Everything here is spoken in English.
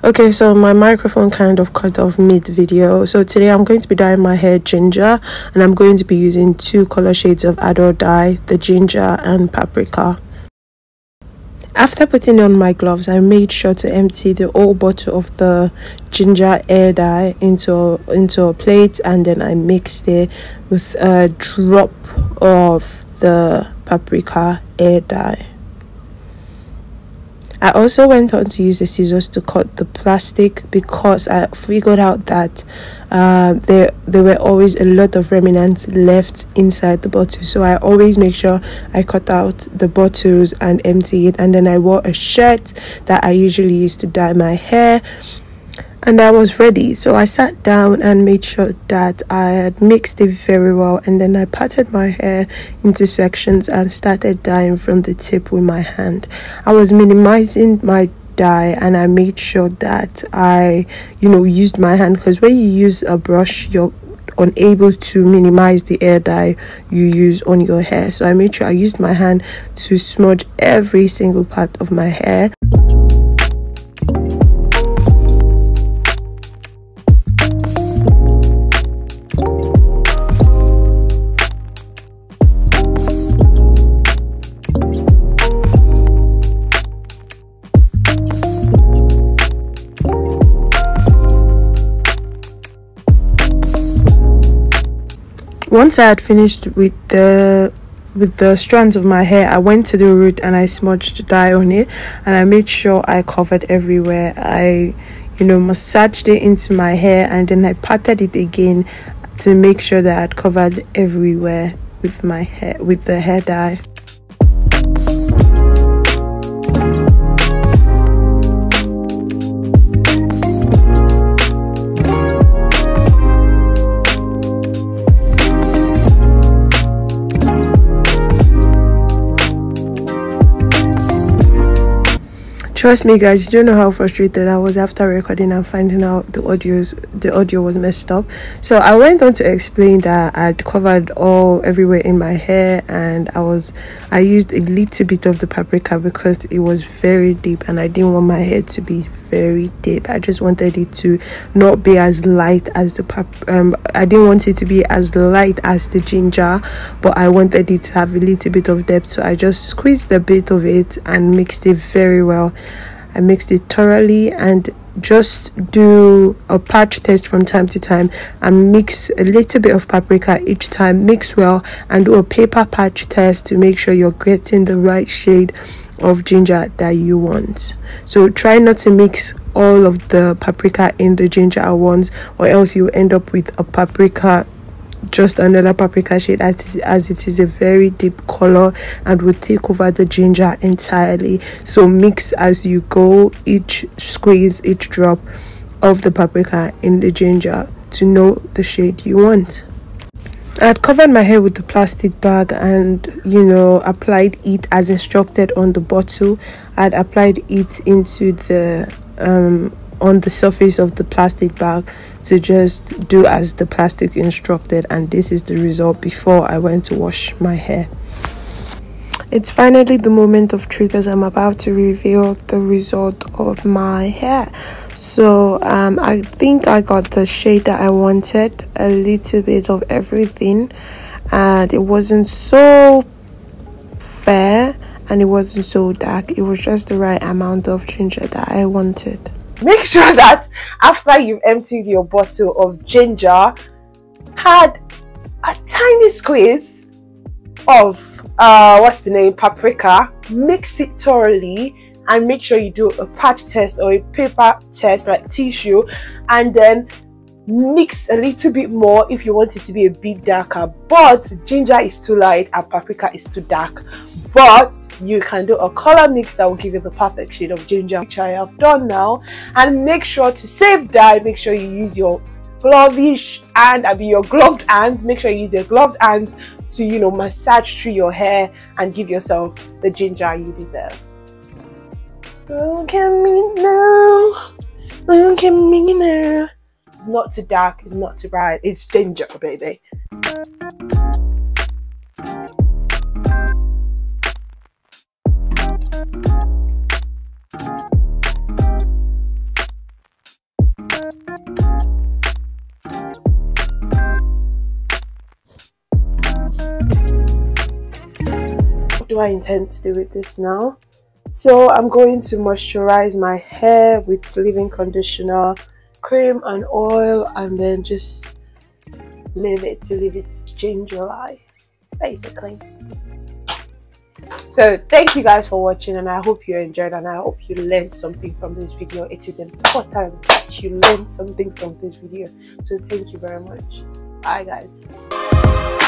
Okay, so my microphone kind of cut off mid video. So today I'm going to be dyeing my hair ginger, and I'm going to be using two color shades of Adore dye, the ginger and paprika. After putting on my gloves, I made sure to empty the whole bottle of the ginger hair dye into a plate, and then I mixed it with a drop of the paprika hair dye. I also went on to use the scissors to cut the plastic because I figured out that there were always a lot of remnants left inside the bottle. So I always make sure I cut out the bottles and empty it. And then I wore a shirt that I usually use to dye my hair. And I was ready, so I sat down and made sure that I had mixed it very well, and then I parted my hair into sections and started dyeing from the tip with my hand. I was minimizing my dye, and I made sure that I used my hand, because when you use a brush you're unable to minimize the hair dye you use on your hair. So I made sure I used my hand to smudge every single part of my hair. Once I had finished with the strands of my hair, I went to the root and I smudged dye on it, and I made sure I covered everywhere. I massaged it into my hair, and then I patted it again to make sure that I'd covered everywhere with my hair, with the hair dye. Trust me guys, you don't know how frustrated I was after recording and finding out the audio was messed up. So I went on to explain that I'd covered everywhere in my hair, and I used a little bit of the paprika because it was very deep and I didn't want my hair to be very deep. I just wanted it to not be as light as I didn't want it to be as light as the ginger, but I wanted it to have a little bit of depth. So I just squeezed a bit of it and mixed it very well. I mixed it thoroughly, and just do a patch test from time to time and mix a little bit of paprika each time. Mix well and do a paper patch test to make sure you're getting the right shade of ginger that you want. So try not to mix all of the paprika in the ginger at once, or else you end up with a paprika, just another paprika shade, as it is a very deep color and will take over the ginger entirely. So mix as you go, squeeze each drop of the paprika in the ginger to know the shade you want. I had covered my hair with the plastic bag and applied it as instructed on the bottle. I had applied it into the on the surface of the plastic bag to just do as the plastic instructed, and this is the result before I went to wash my hair. It's finally the moment of truth, as I'm about to reveal the result of my hair. So I think I got the shade that I wanted, a little bit of everything, and it wasn't so fair and it wasn't so dark. It was just the right amount of ginger that I wanted. Make sure that after you've emptied your bottle of ginger, add a tiny squeeze of paprika, mix it thoroughly, and make sure you do a patch test or a paper test like tissue, and then mix a little bit more if you want it to be a bit darker. But ginger is too light and paprika is too dark, but you can do a color mix that will give you the perfect shade of ginger, which I have done now. And make sure to save dye. Make sure you use your glovish and your gloved hands. Make sure you use your gloved hands to massage through your hair and give yourself the ginger you deserve. Look at me now, look at me now. It's not too dark, it's not too bright, it's ginger, baby. do I intend to do with this now? So I'm going to moisturize my hair with leave-in conditioner, cream and oil, and then just leave its ginger eye, basically. So thank you guys for watching, and I hope you enjoyed, and I hope you learned something from this video. It is important that you learn something from this video. So thank you very much. Bye guys.